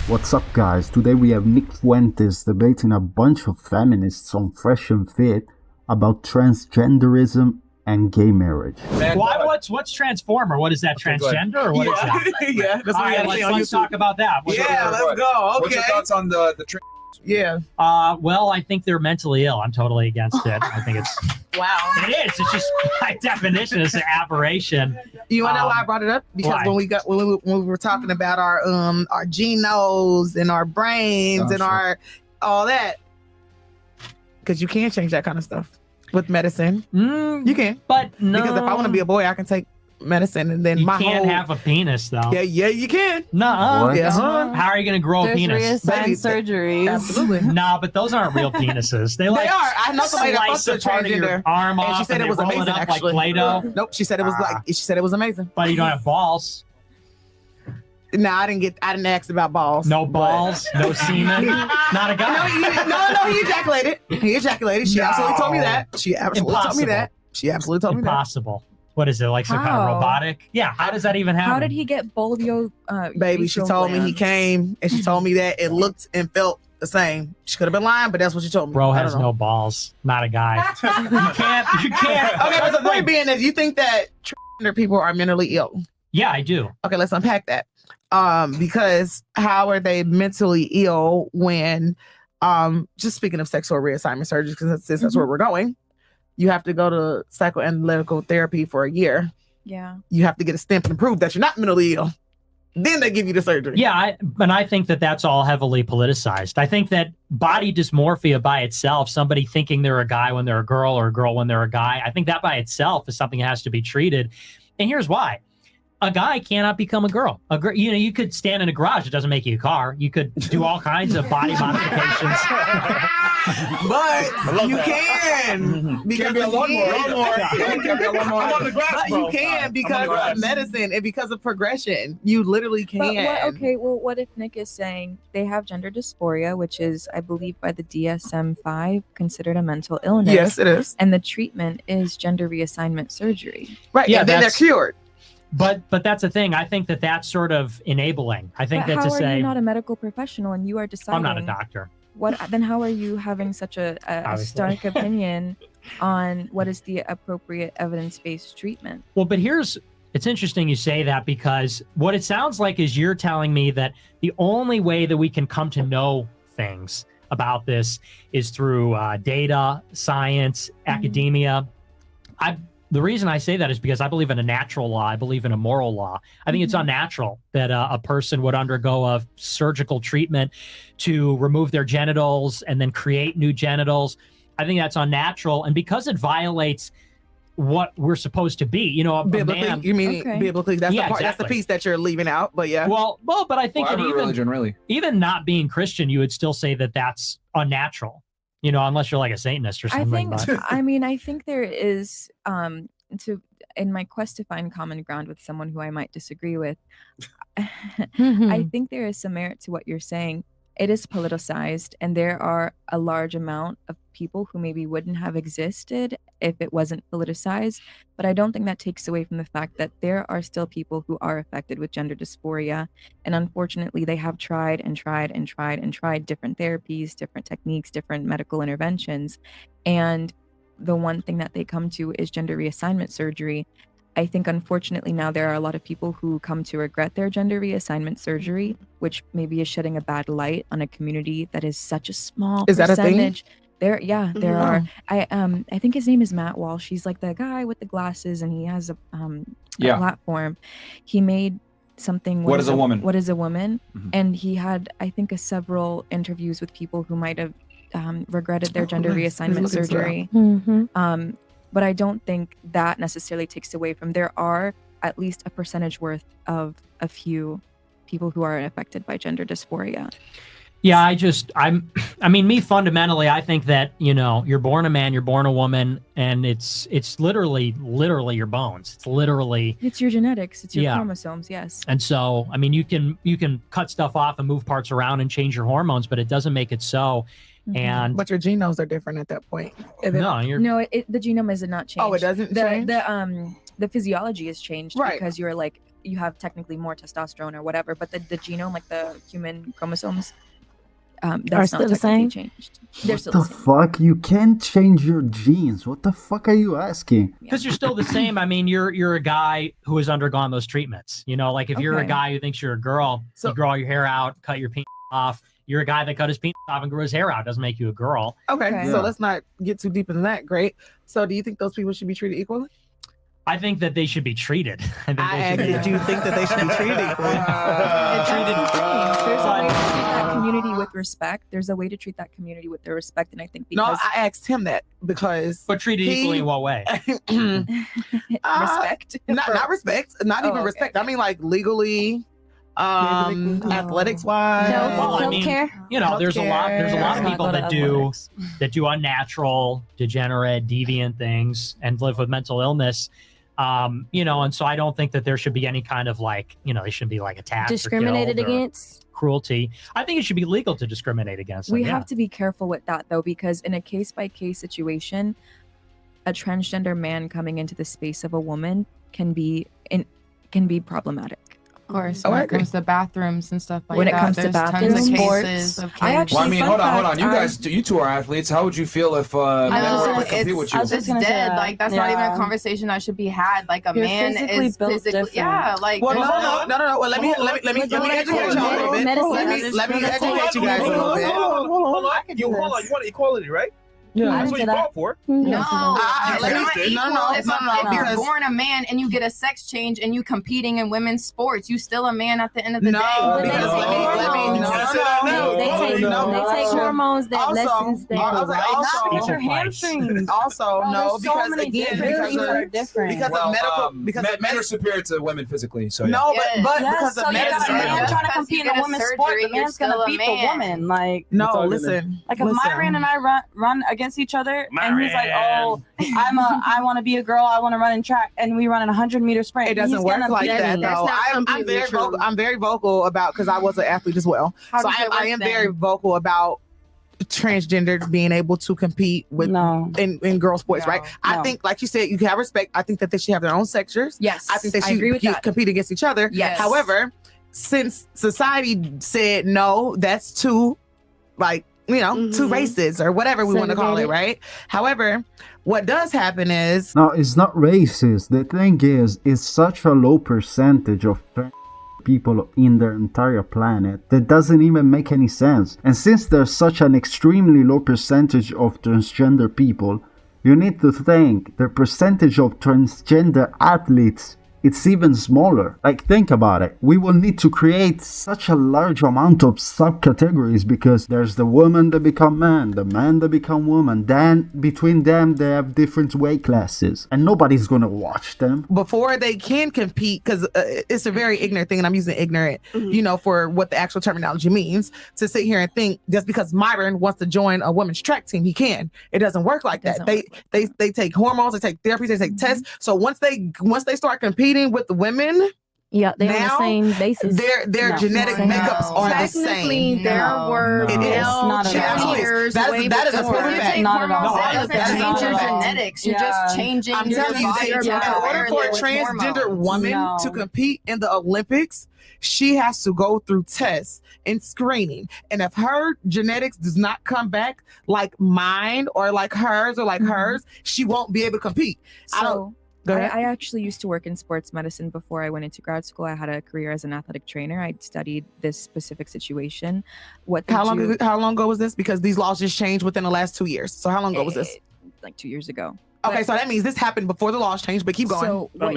What's up, guys? Today we have Nick Fuentes debating a bunch of feminists on Fresh and Fit about transgenderism and gay marriage. What's transformer? What is that, transgender or what is that? Yeah, that's All what right, let's talk about that. Let's go. Okay. What's your thoughts on the Yeah. Well, I think they're mentally ill. I'm totally against it. I think it's Wow. it is. It's just by definition, it's an aberration. You want to know why I brought it up? Because why? when we were talking about our genomes and our brains and our all that, because you can change that kind of stuff with medicine. You can, but no. Because if I want to be a boy, I can take medicine and then You my can't whole have a penis though. yeah you can. Nuh-uh. What? Yeah. How are you going to grow a penis? Baby, surgeries. Absolutely. Nah, but those aren't real penises. They They like are. I know somebody that slice fucked a a part of your transgender, arm and off she said and it they was roll amazing. it up Actually, like Play-Doh. nope. She said it was she said it was amazing. But you don't have balls. No, I didn't ask about balls. No balls, no semen, not a guy. No, he ejaculated. He ejaculated. She absolutely told me that. She absolutely told me Impossible. that. She absolutely told me that. Impossible. What is it, like some kind of How? robotic? Yeah, how does that even happen? How did he get both your Baby, she told me he came and she told me that it looked and felt the same. She could have been lying, but that's what she told me. Bro I has don't know. no balls. Not a guy. You can't. Okay, but the point being is you think that transgender people are mentally ill. Yeah, I do. Okay, let's unpack that. Because how are they mentally ill when just speaking of sexual reassignment surgery, because that's where we're going. You have to go to psychoanalytical therapy for a year. Yeah. You have to get a stamp and prove that you're not mentally ill. Then they give you the surgery. Yeah, and I think that that's all heavily politicized. I think that body dysmorphia by itself, somebody thinking they're a guy when they're a girl or a girl when they're a guy, I think that by itself is something that has to be treated. And here's why. A guy cannot become a girl. You could stand in a garage. It doesn't make you a car. You could do all kinds of body modifications. But you can because be a lawnmower. But you can because of medicine and because of progression. You literally can. What if Nick is saying they have gender dysphoria, which is, I believe, by the DSM-5 considered a mental illness? Yes, it is. And the treatment is gender reassignment surgery. Right. Yeah, and then they're cured. But that's the thing. I think that that's sort of enabling. I think But that how to are say you not a medical professional and you are deciding? I'm not a doctor. What then? How are you having such a stark opinion on what is the appropriate evidence-based treatment? Well, but it's interesting you say that, because what it sounds like is you're telling me that the only way that we can come to know things about this is through data, science, academia. The reason I say that is because I believe in a natural law. I believe in a moral law. I think it's unnatural that a person would undergo a surgical treatment to remove their genitals and then create new genitals. I think that's unnatural. And because it violates what we're supposed to be, Biblically, man, you mean biblically? That's the part. Exactly. That's the piece that you're leaving out. But yeah. Well, but I think that religion, really. even not being Christian, you would still say that that's unnatural. Unless you're like a Satanist or something. I think there is in my quest to find common ground with someone who I might disagree with, I think there is some merit to what you're saying. It is politicized, and there are a large amount of people who maybe wouldn't have existed if it wasn't politicized. But I don't think that takes away from the fact that there are still people who are affected with gender dysphoria. And unfortunately, they have tried and tried and tried and tried different therapies, different techniques, different medical interventions. And the one thing that they come to is gender reassignment surgery. I think, unfortunately, now there are a lot of people who come to regret their gender reassignment surgery, which maybe is shedding a bad light on a community that is such a small percentage. There are. I think his name is Matt Walsh. He's like the guy with the glasses, and he has a platform. He made something. What is a woman? What is a woman? Mm-hmm. And he had, I think, several interviews with people who might have regretted their gender reassignment surgery. But I don't think that necessarily takes away from, there are at least a percentage worth of a few people who are affected by gender dysphoria. Yeah, me fundamentally, I think that, you're born a man, you're born a woman, and it's literally your bones. It's your genetics, it's your chromosomes, yes. And so, you can cut stuff off and move parts around and change your hormones, but it doesn't make it so. But your genomes are different at that point. The genome is not changed. Oh, it doesn't change? The physiology has changed, right? Because you're like, you have technically more testosterone or whatever, but the genome, like the human chromosomes, that's still not the technically same? changed. They're What still the the same. fuck? You can't change your genes. What the fuck are you asking? Because you're still the same. I mean, you're a guy who has undergone those treatments. You know, like if you're a Okay. guy who thinks you're a girl, So- you grow all your hair out, cut your penis off. You're a guy that cut his penis off and grew his hair out. Doesn't make you a girl. Okay, Okay. so Yeah. let's not get too deep into that. Great. So do you think those people should be treated equally? I think that they should be treated. I think I they should asked, be did you think that they should be treated equally? That's the thing. There's a way to treat that But- community with respect. There's a way to treat that community with their respect, and I think No, because I asked him that because But treated equally in what way? respect. not respect, not Oh, even okay. respect. I mean like legally, athletics wise. Well, I mean, Healthcare. You know, there's a lot of Let's people not go that to do athletics. unnatural, degenerate, deviant things and live with mental illness. You know, and so I don't think that there should be any kind of like, you know, they shouldn't be like attacked, Discriminated or killed or against. cruelty. I think it should be legal to discriminate against them. We yeah. have to be careful with that though, because in a case by case situation, a transgender man coming into the space of a woman can be problematic. Of course, Oh, I when it agree. comes to bathrooms and stuff like When it that. comes to there's tons of bathrooms, cases sports, of I kids. actually- Well, I mean, fun hold on. fact, You guys, you two are athletes. How would you feel if men I were was to gonna- compete with you? I was just It's gonna say dead. that. Like that's not even a Yeah. conversation that should be had. Like a You're man physically is built physically, different. yeah. Like Well, there's no. Well, let me educate you a little bit. Medicine, Let me educate you guys a little bit. Hold on. You want equality, right? Yeah. That's what you fought for. No, let it's me- not equal. no, If you're because- born a man and you get a sex change and you competing in women's sports, you still a man at the end of the No, day. But because they take hormones. no. They take hormones that Also, lessens their also- rights. also- Not with your People fight. hamstrings. Also, no, there's so because many again, different because things of are different. because Well, of medical, because men, of men are medical. superior to women physically. So yeah. No, Yes. but Yes, because so of you got a medicine. man Just trying to because compete you in a get a women's surgery, sport, the you're man's gonna still a beat the man. woman. Like No, listen. if Myron and I run against each other, and he's like, Myron. "Oh, I want to be a girl. I want to run in track," and we run in 100-meter sprint. It doesn't he's work gonna like beat that, me. though. not I'm completely very true. vocal. I'm very vocal about because I was an athlete as well. How So does it I work am then? very vocal about transgender being able to compete with No. in girl sports, right? I No. think, like you said, you can have respect. I think that they should have their own sectors. Yes, I think they I agree with should that. compete against each other. Yes. However, since society said no, that's two, like, you know, two races or whatever we want to call it, Segregated. right? However, what does happen is No, it's not racist. The thing is, it's such a low percentage of trans people in their entire planet that doesn't even make any sense. And since there's such an extremely low percentage of transgender people, you need to think the percentage of transgender athletes, it's even smaller. Like, think about it. We will need to create such a large amount of subcategories because there's the woman that become man, the man that become woman. Then between them, they have different weight classes, and nobody's gonna watch them. before they can compete, because it's a very ignorant thing, and I'm using ignorant, you know, for what the actual terminology means, to sit here and think just because Myron wants to join a women's track team, he can. It doesn't work like that. Doesn't They take hormones, they take therapies, they take tests. So once they start competing with the women, Yeah, they're on Now, the same basis. their No. genetic No. makeups are the Technically, same. there No. were It is. male Not at all. cheerleaders That is- way that is a before. proven You fact. take Not at all. hormones, No, it doesn't that is change not your at all. genetics. You're Yeah. just changing I'm your telling you, body in order for a transgender woman No. to compete in the Olympics, she has to go through tests and screening. And if her genetics does not come back like mine or like hers or like hers, she won't be able to compete. I don't- So Go ahead. I actually used to work in sports medicine before I went into grad school. I had a career as an athletic trainer. I studied this specific situation. What they How do, long ago was this? Because these laws just changed within the last 2 years. So how long ago was this? Like 2 years ago. Okay, but- so that means this happened before the laws changed, but keep going. So what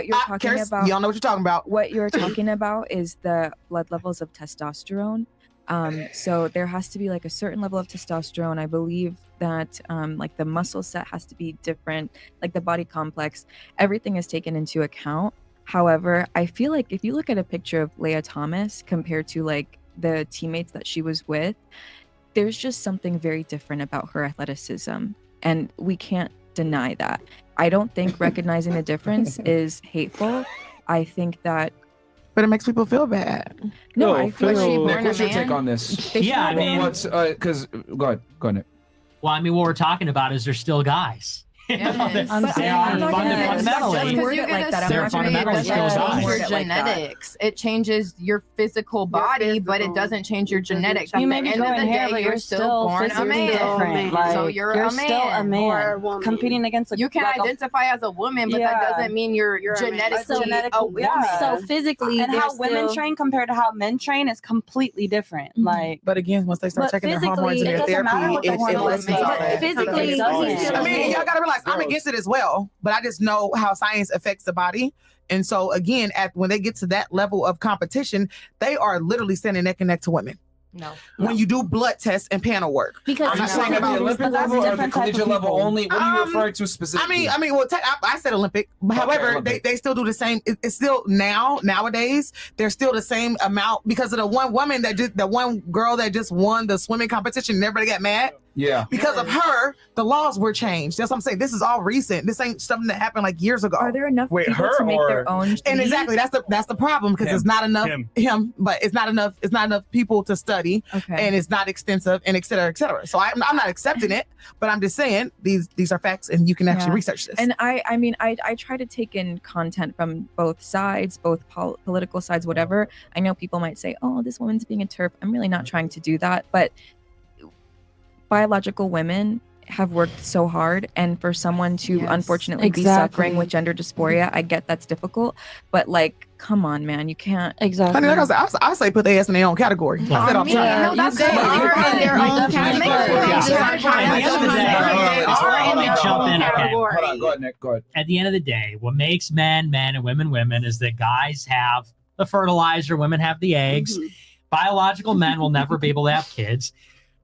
you're talking Karis, about, y'all know what you're talking about. what you're talking about is the blood levels of testosterone. So there has to be like a certain level of testosterone. I believe that like the muscle set has to be different, like the body complex, everything is taken into account. However, I feel like if you look at a picture of Leah Thomas compared to like the teammates that she was with, there's just something very different about her athleticism, and we can't deny that. I don't think recognizing the difference is hateful. I think that But it makes people feel bad. no, No, I feel Was she like born Nick, a what's your take man? on this? they Yeah, I should- mean, What's because go ahead, Nick. well, I mean, what we're talking about is they're still guys. You know, Yes. they are I'm not gonna fundamentally. word it like that. I'm They're not gonna fundamentally word still it guys. your like that. genetics. It changes your physical body, but it doesn't change your genetics. At You the may be end of growing the hair, day, but you're still born a physically man. different. Like, So you're a still a man. man. Or a woman. Competing against a You can like a- identify as a woman, but that doesn't mean you're a man. genetically a woman. So physically, and how women train compared to how men train is completely different. Like, But again, once they start But taking their hormones and physically, their it doesn't matter therapy, what the it hormones lessens say. all that. Physically, I mean, y'all gotta realize I'm against it as well, but I just know how science affects the body. And so again, when they get to that level of competition, they are literally standing neck and neck to women. No. When you do blood tests and panel work. because Are you saying at the Olympic level or the collegiate level only? What are you referring to specifically? I mean, well, I said Olympic. However, Olympic. they still do the same. It's still nowadays, they're still the same amount because of the one girl that just won the swimming competition and everybody got mad. Yeah. Because of her, the laws were changed. That's what I'm saying. This is all recent. This ain't something that happened like years ago. Are there enough Wait, people her to make or- their own? And league? exactly, that's the problem because it's not enough but it's not enough people to study, Okay. and it's not extensive, and et cetera, et cetera. So I'm not accepting it, but I'm just saying these are facts, and you can actually Yeah. research this. And I mean, I try to take in content from both sides, both political sides, whatever. I know people might say, "Oh, this woman's being a TERF." I'm really not trying to do that, but biological women have worked so hard, and for someone to Yes. unfortunately be suffering with gender dysphoria, I get that's difficult, but like, come on, man, you can't. exactly. Honey, like I say put their ass in their own category. I said all the time. No, that's good. You're in their own category. Let me jump in. Okay. Hold on, go ahead, Nick. Go ahead. At the end of the day, what makes men men and women women is that guys have the fertilizer, women have the eggs. Biological men will never be able to have kids.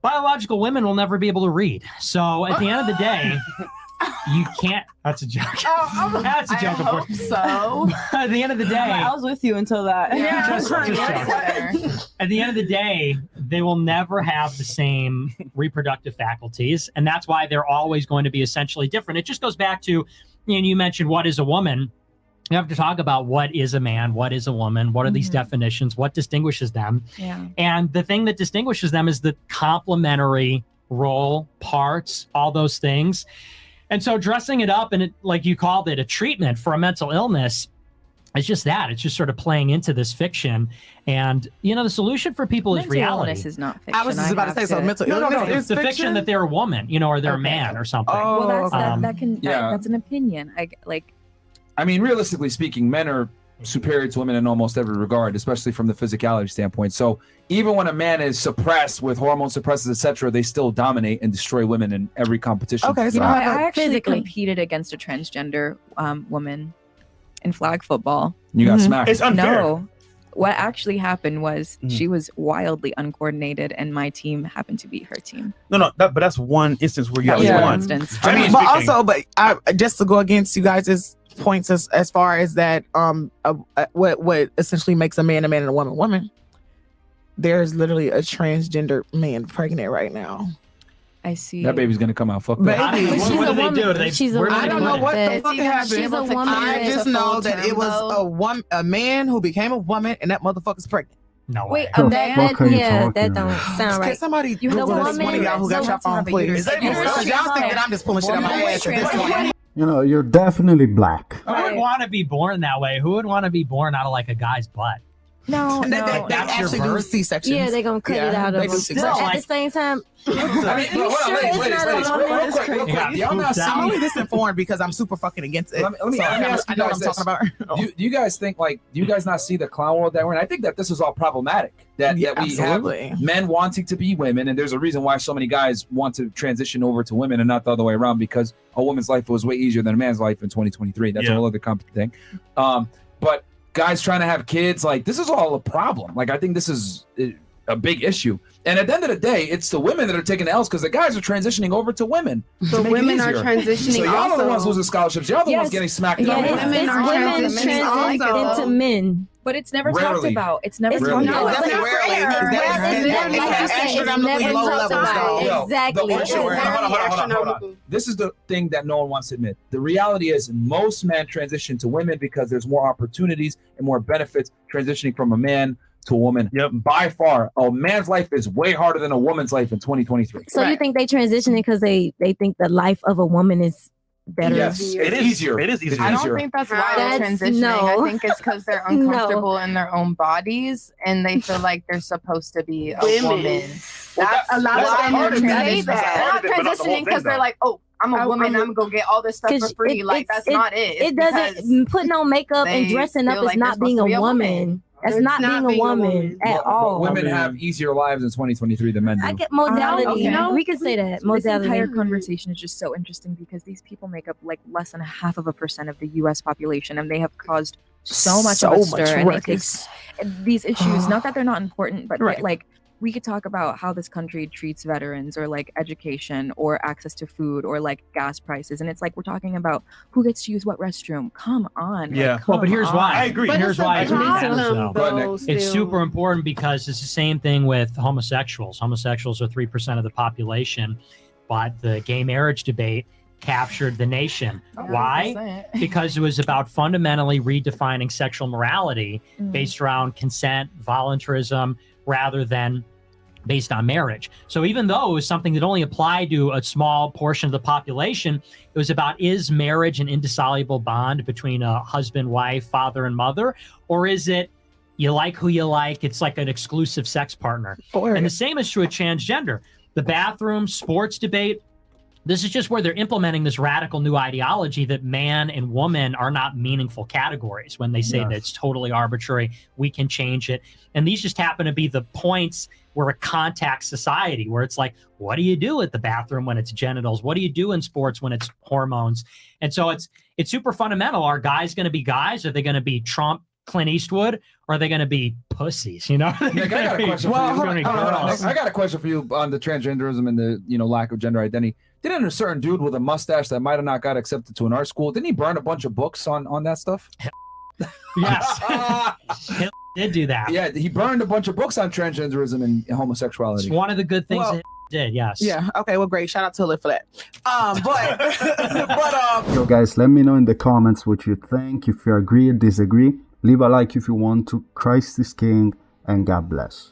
Biological women will never be able to read. So at the end of the day, you can't. That's a joke. That's a joke, of I course. hope so. At the end of the day, I was with you until that. just at the end of the day, they will never have the same reproductive faculties, and that's why they're always going to be essentially different. It just goes back to, you mentioned what is a woman. You have to talk about what is a man, what is a woman, what are these definitions, what distinguishes them. Yeah. And the thing that distinguishes them is the complementary role, parts, all those things. And so dressing it up and it, like you called it, a treatment for a mental illness, it's just that. It's just sort of playing into this fiction. And, the solution for people is Mental reality. illness is not fiction. I was just about to say, so mental illness It's is the fiction that they're a woman, or they're a man or something. Oh, Well, okay. that's an opinion. I mean, realistically speaking, men are superior to women in almost every regard, especially from the physicality standpoint. So even when a man is suppressed with hormone suppressants, etc., they still dominate and destroy women in every competition. Okay, so I actually physically. competed against a transgender woman in flag football. You got smacked. It's unfair. No. What actually happened was she was wildly uncoordinated, and my team happened to be her team. No, but that's one instance where you That have was one won. instance. I mean, Generally but speaking. also, I just to go against you guys' points as far as that, what essentially makes a man and a woman. There's literally a transgender man pregnant right now. I see. That baby's gonna come out fucked Baby. up. But she's what a do they woman. do? Do they- She's a where do woman. they I don't know put what it? the fuck happened. She's a woman. I just know that it was a man who became a woman, and that motherfucker's pregnant. No way. Wait, a The man? fuck are you Yeah, talking that about? don't sound Can right. somebody You have Google a this one of woman y'all who got that your doesn't phone, have a please? uterus. Because y'all think that I'm just pulling shit out my ass at this point. You're definitely black. Who would want to be born that way? Who would want to be born out of like a guy's butt? No, And they That's your actually do birth? C-sections. Yeah, they're gonna cut it out they of do them. C-sections. But at the same time, I mean, hold on, ladies, real quick. Y'all not see I'm only this informed because I'm super fucking against it. Let me So ask I you know what guys I'm this. talking about. Do you guys think do you guys not see the clown world that we're in? I think that this is all problematic. That we absolutely. have men wanting to be women, and there's a reason why so many guys want to transition over to women and not the other way around, because a woman's life was way easier than a man's life in 2023. That's a whole other thing. But guys trying to have kids, like, this is all a problem. Like, I think this is a big issue. And at the end of the day, it's the women that are taking the L's because the guys are transitioning over to women. The women are transitioning. So y'all are the also. ones losing scholarships. Y'all are the ones getting smacked yeah, up. it's women are women transitioning transitioning also. into men. But it's never talked Rarely. about. It's never Rarely. talked No, about. it's definitely rarely. Like you said, it's never talked about. Yo, Exactly. the issue- hold on. This is the thing that no one wants to admit. The reality is most men transition to women because there's more opportunities and more benefits transitioning from a man to a woman. Yep. By far, a man's life is way harder than a woman's life in 2023. So you think they transitioning because they think the life of a woman is better. Yes, It is easier. It is easier. I don't easier. think that's why they're That's- transitioning. no. I think it's because they're No. uncomfortable in their own bodies and they feel like they're supposed to be a Women. woman. Well, That's a lot of why them they're say transitioning. that. They're not Part of it, but not the whole transitioning because thing, they're like, oh, I'm a woman. I'm gonna go get all this stuff for 'Cause free. Like it's- that's not it. It's It because doesn't put no makeup and they dressing up feel is like they're not being supposed to be a a woman. woman. That's It's not not being a woman at But all. women have easier lives in 2023 than men do. I get modality. okay. We can say that This entire modality. conversation is just so interesting because these people make up like less than 0.5% of the U.S. population, and they have caused so much of a stir. And it takes these issues. Not that they're not important, but Right. like we could talk about how this country treats veterans, or like education, or access to food, or like gas prices, and it's like we're talking about who gets to use what restroom. Come on. Yeah. Like, Well, but come here's on. why. I agree. But Here's it's a why it matters, problem, though. though, It's still. super important because it's the same thing with homosexuals. Homosexuals are 3% of the population, but the gay marriage debate captured the nation. Why? 100%. Because it was about fundamentally redefining sexual morality based around consent, voluntarism, rather than based on marriage. So even though it was something that only applied to a small portion of the population, it was about, is marriage an indissoluble bond between a husband, wife, father, and mother? Or is it you like who you like, it's like an exclusive sex partner? And the same is true with transgender. The bathroom, sports debate, this is just where they're implementing this radical new ideology that man and woman are not meaningful categories when they say that it's totally arbitrary. We can change it. And these just happen to be the points where a contact society, where it's like, what do you do at the bathroom when it's genitals? What do you do in sports when it's hormones? And so it's super fundamental. Are guys going to be guys? Are they going to be Trump, Clint Eastwood? Or are they going to be pussies? You know? Nick, I got a question Well, for you. hold on, Hold on, girls. Nick, I got a question for you on the transgenderism and the lack of gender identity. Didn't a certain dude with a mustache that might have not got accepted to an art school, didn't he burn a bunch of books on that stuff? Yes. Hitler did do that. Yeah, he burned a bunch of books on transgenderism and homosexuality. It's one of the good things Well, that did, yes. Yeah. Okay. Well, great. Shout out to Lip for that. But So guys, let me know in the comments what you think. If you agree or disagree, leave a like if you want to. Christ is King, and God bless.